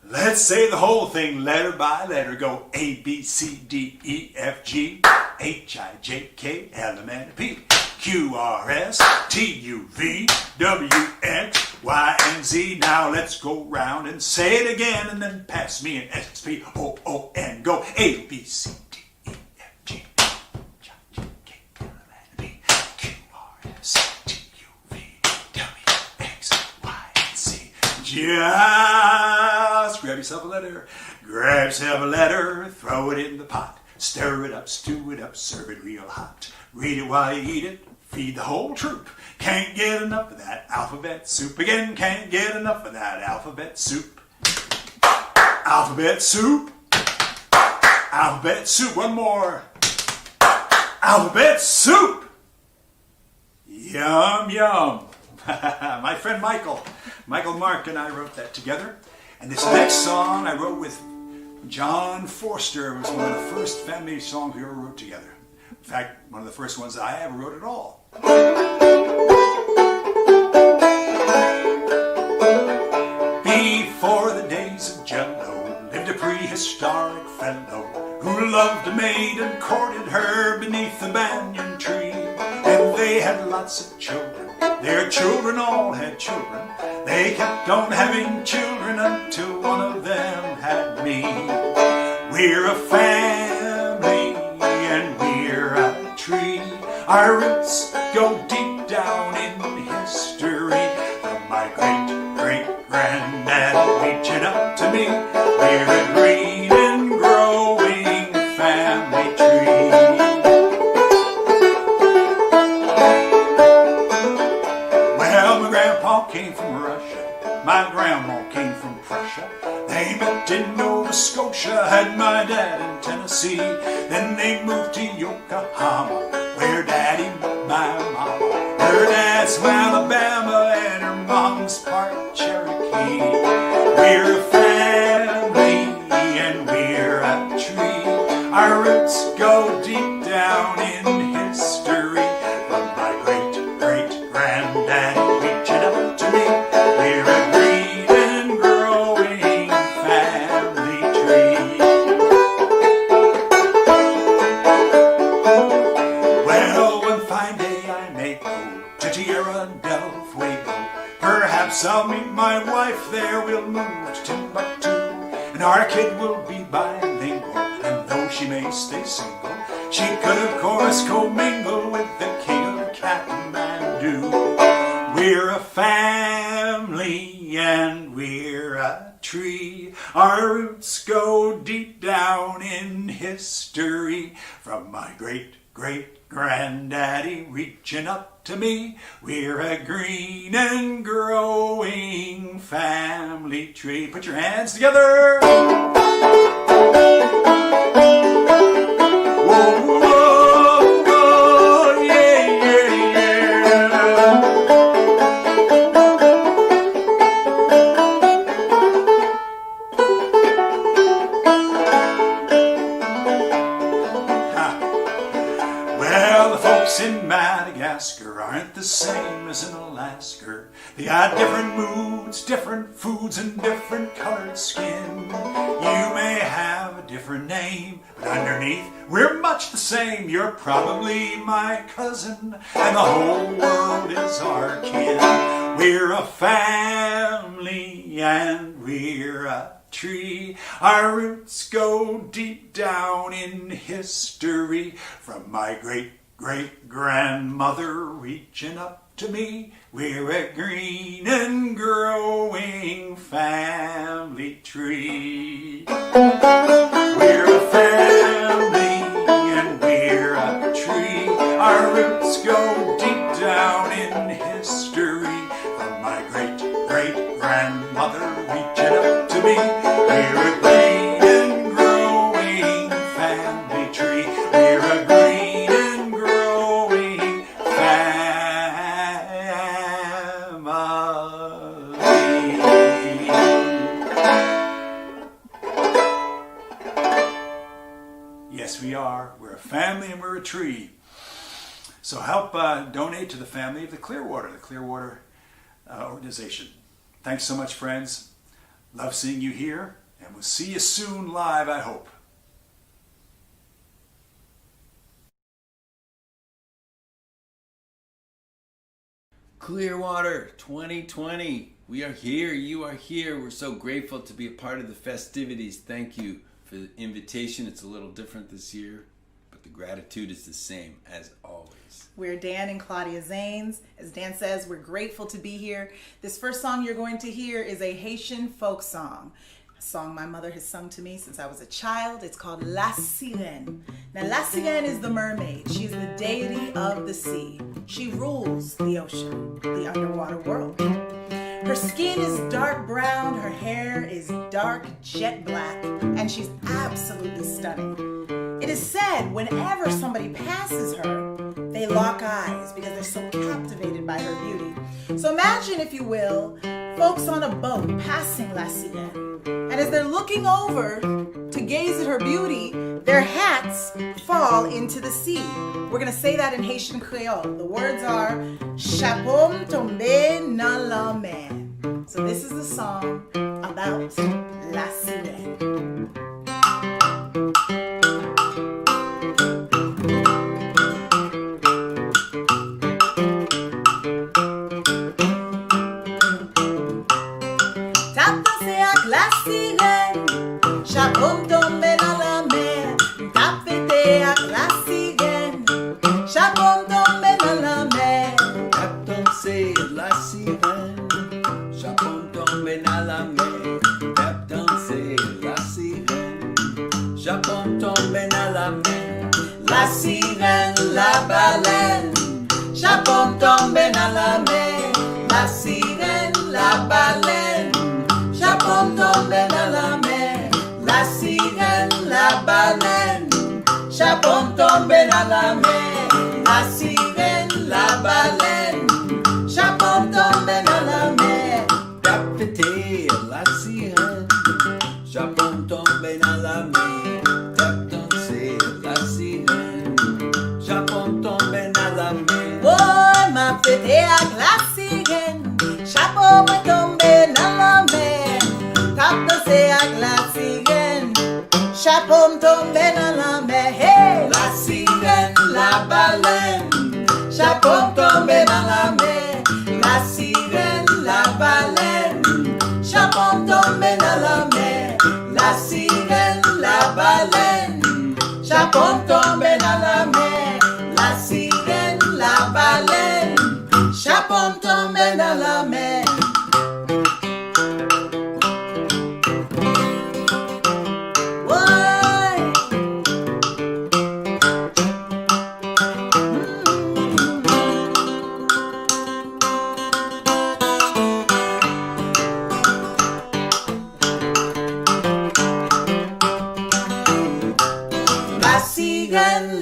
Let's say the whole thing letter by letter. Go A, B, C, D, E, F, G, H, I, J, K, L, M, N, P. Q, R, S, T, U, V, W, X, Y, and Z. Now let's go round and say it again and then pass me an S, P, O, O, N. Go A, B, C, D, E, F, G, H, I, J, K, L, M, N, P, Q, R, S, T, U, V, W, X, Y, and Z. Just grab yourself a letter. Grab yourself a letter, throw it in the pot. Stir it up, stew it up, serve it real hot. Read it while you eat it, feed the whole troop. Can't get enough of that alphabet soup. Again, can't get enough of that alphabet soup. Alphabet soup. Alphabet soup. One more. Alphabet soup. Yum, yum. My friend Michael Mark and I wrote that together. And this next song I wrote with John Forster was one of the first family songs we ever wrote together. In fact, one of the first ones that I ever wrote at all. Before the days of Jello lived a prehistoric fellow who loved a maid and courted her beneath the banyan tree. And they had lots of children. Their children all had children. They kept on having children until one of them had me. We're a family and we're a tree. Our roots go deep down in history. From my great-great-granddad reaching up to me, we're a green and growing family tree. Well, my grandpa came from Russia, my grandma came from Prussia. They met in Nova Scotia, had my dad in Tennessee. Then they moved to Yokohama, where daddy met my mama. Her dad's from Alabama and her mom's part Cherokee. We're a family and we're a tree. Our roots go deep down in history. From my great-great-granddaddy reaching up to me, we're a green and growing family tree. Well, one fine day I may go to Tierra del Fuego. Perhaps I'll meet my wife there, we'll move to Timbuktu, and our kid will be bilingual, and though she may stay single, she could of course commingle with the king of Kathmandu. We're a family and we're a tree. Our roots go deep down in history. From my great-great-granddaddy reaching up to me, we're a green and growing family tree. Put your hands together. Whoa, whoa, whoa, yeah, yeah, yeah. Well, the folks in Madagascar aren't the same as in Alaska. They got different moods, different foods, and different colored skin. You may have a different name, but underneath we're much the same. You're probably my cousin, and the whole world is our kin. We're a family and we're a tree. Our roots go deep down in history. From my great-great-grandmother reaching up to me, we're a green and growing family tree. We're a family and we're a tree. Our roots go deep down in history. From my great-great-grandmother reaching up to me, we're a green and growing family tree. We're a green and growing family. Yes, we are. We're a family and we're a tree. So help donate to the family of the Clearwater organization. Thanks so much, friends. Love seeing you here, and we'll see you soon live, I hope. Clearwater 2020. We are here. You are here. We're so grateful to be a part of the festivities. Thank you for the invitation. It's a little different this year, but the gratitude is the same as always. We're Dan and Claudia Zanes. As Dan says, we're grateful to be here. This first song you're going to hear is a Haitian folk song. A song my mother has sung to me since I was a child. It's called La Sirène. Now, La Sirène is the mermaid. She's the deity of the sea. She rules the ocean, the underwater world. Her skin is dark brown, her hair is dark jet black, and she's absolutely stunning. It is said whenever somebody passes her, they lock eyes because they're so captivated by her beauty. So imagine, if you will, folks on a boat passing La Sirène. And as they're looking over to gaze at her beauty, their hats fall into the sea. We're going to say that in Haitian Creole. The words are Chapeau tombé dans la mer. So this is the song about La Sirène. La sirène, chapeau tombé dans la mer, t'as pété avec la sirène, chapeau tombé dans la mer. T'as dansé la sirène, chapeau tombé dans la mer. T'as dansé la sirène, chapeau tombé dans la mer. La sirène, la baleine, chapeau tombé dans la mer. La sirène, la baleine, chapeau tombé dans la mer. La sirène, la baleine, chapeau tombé dans la mer. La sirène, la baleine, chapeau tombé dans la mer. T'as pété la sirène, chapeau tombé dans la mer. T'as dansé la sirène, chapeau tombé dans la mer. Oh, m'a pété avec la sirène, chapeau tombé dans la mer. T'as dansé avec la sirène, chapeau tombé dans la mer. Hey! La sirène, la baleine, chapeau tombé dans la mer. La sirène, la baleine, chapeau tombé dans la mer. La sirène, la baleine, chapeau tombé dans la mer. La sirène, la baleine, chapeau tombé dans la mer.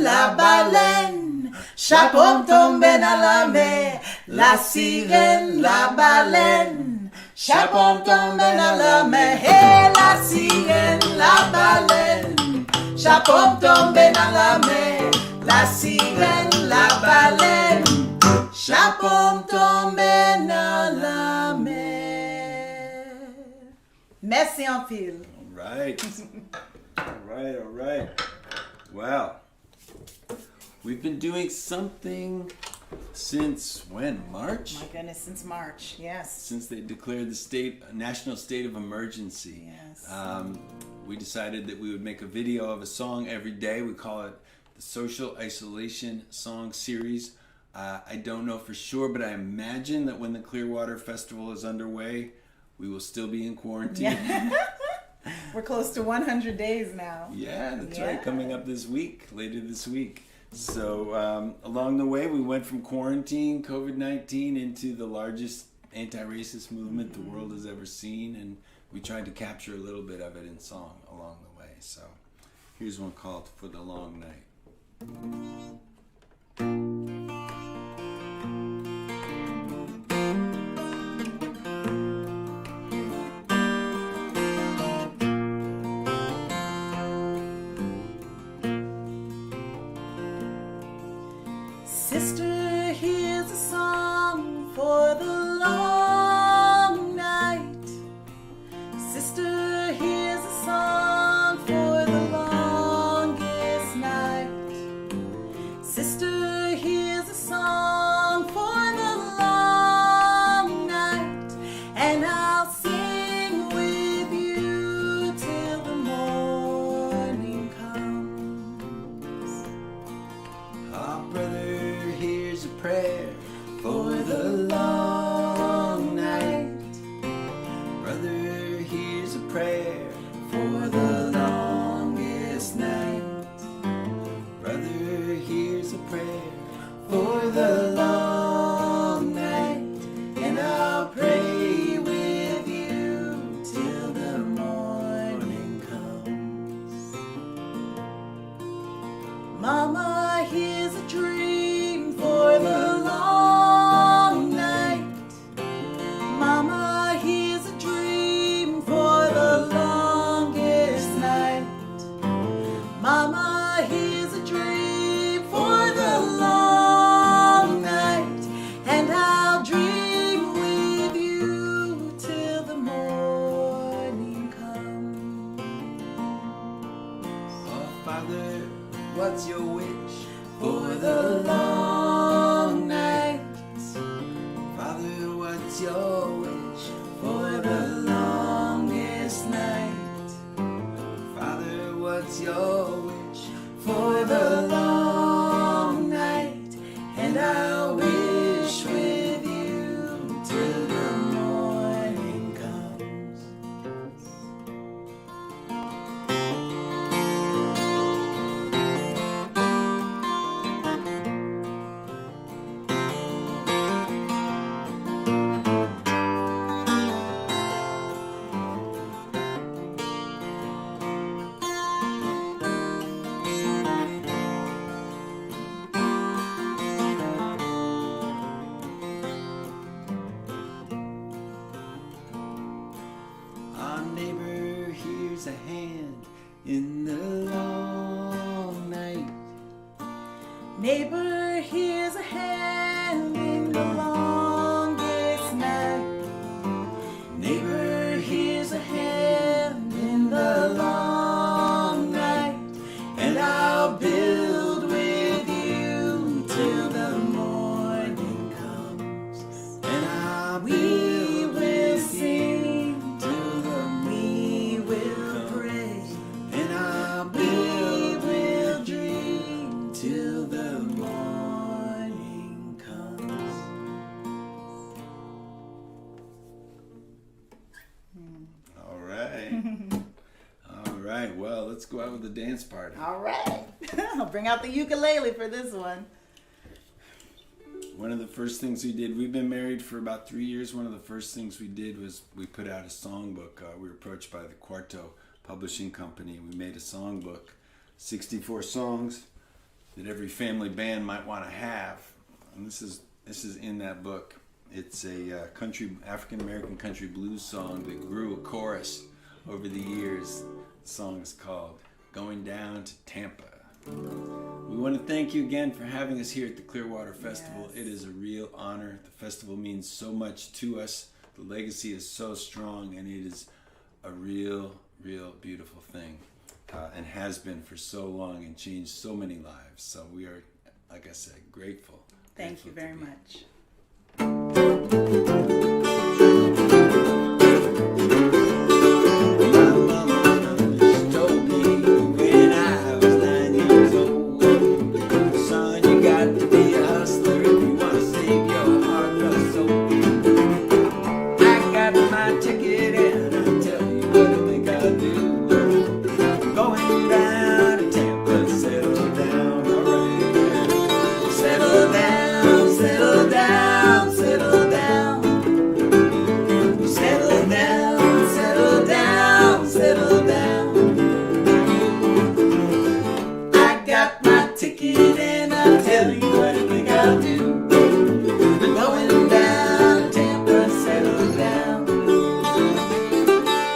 La baleine, chapeau tombé dans la mer. La sirène, la baleine, chapeau tombé dans la mer. Hey, la sirène, la baleine, chapeau tombé dans la mer. La sirène, la baleine, chapeau tombé dans la mer. Merci en pile. All right. All right. Wow. We've been doing something since when? March? My goodness, since March, yes. Since they declared the national state of emergency. Yes. We decided that we would make a video of a song every day. We call it the Social Isolation Song Series. I don't know for sure, but I imagine that when the Clearwater Festival is underway, we will still be in quarantine. Yeah. We're close to 100 days now. Yeah, that's right. Coming up later this week. So along the way, we went from quarantine, COVID-19, into the largest anti-racist movement the world has ever seen, and we tried to capture a little bit of it in song along the way. So here's one called For the Long Night. Sister, here's a song for the long night. Sister, here's a song for the longest night. Sister, here's a song for the long night. And I'll sing with you till the morning comes. Our brother, here's a prayer for the long night. Brother, here's a prayer for the longest night. Brother, here's a prayer for the long night. And I'll pray with you till the morning comes. Mama, here's a dream for the long night. Mama, here's a dream for the longest night. Father, what's your wish for the long night? Father, what's your wish for the longest night? Father, what's your wish for the long night? And I'll wish with you till the morning comes. Our neighbor hears a hand in the long night. Neighbor hears a hand in the longest night. Neighbor hears a hand in the long night. And I'll build with you till the morning comes. And we will sing till we will pray. And we will dream till the morning comes. All right. All right. Well, let's go out with the dance party. All right. I'll bring out the ukulele for this one. One of the first things we did, we've been married for about 3 years. One of the first things we did was we put out a songbook. We were approached by the Quarto Publishing Company. We made a songbook, 64 songs that every family band might want to have. And this is in that book. It's a African American country blues song that grew a chorus over the years. The song is called Going Down to Tampa. We want to thank you again for having us here at the Clearwater Festival. Yes. It is a real honor. The festival means so much to us. The legacy is so strong, and it is a real beautiful thing, and has been for so long and changed so many lives. So we are, like I said, grateful. Thank you very to be much. told me when I was 9 years old, son, you got to be a hustler if you want to save your heart or soul. I got my ticket and I'll tell you what I think I'll do. Going down to Tampa, settle down, alright. Settle down, settle down, settle down. Settle down, settle down, settle down. I got my ticket and I'll tell you what I think I'll do. I'm going down to Tampa, settle down.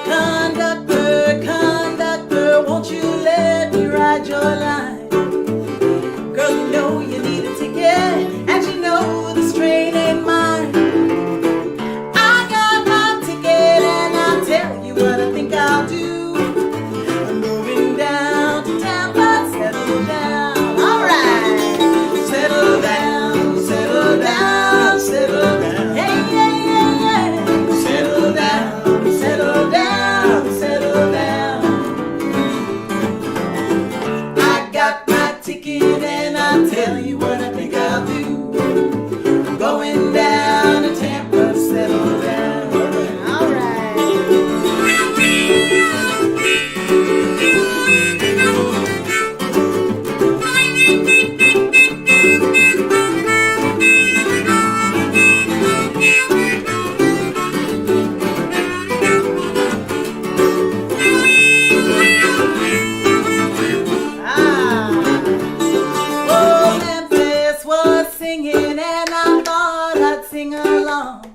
Conductor, conductor, won't you let me ride your line? Girl, you know you need a ticket, and you know this train ain't mine. I got my ticket and I'll tell you what I think I'll do. I'm moving down to Tampa, settle down. Alright, settle down, settle down, settle down. Hey, yeah, yeah, yeah. Settle down, settle down, settle down. I got my ticket and I'll tell you what I think I'll do. I'm going down to Tampa, settle down. Alright. Oh, Memphis was singing and I thought I'd sing along.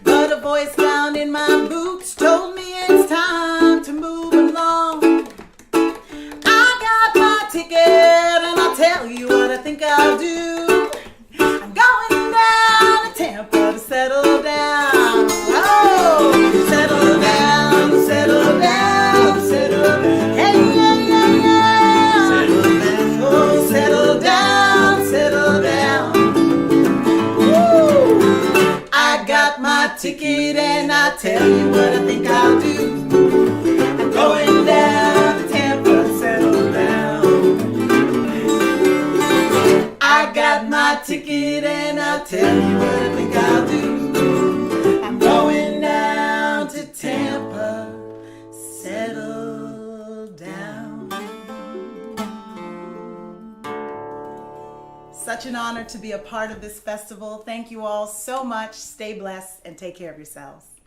But a voice down in my boots told me it's time to move along. I got my ticket and I'll tell you what I think I'll do. I'm going down to Tampa to settle down. Oh, settle down, settle down, settle down. Hey, yeah, yeah, yeah. tell you what I think I'll do. I'm going down to Tampa, settle down. I got my ticket and I'll tell you what I think I'll do. I'm going down to Tampa, settle down. Such an honor to be a part of this festival. Thank you all so much. Stay blessed and take care of yourselves.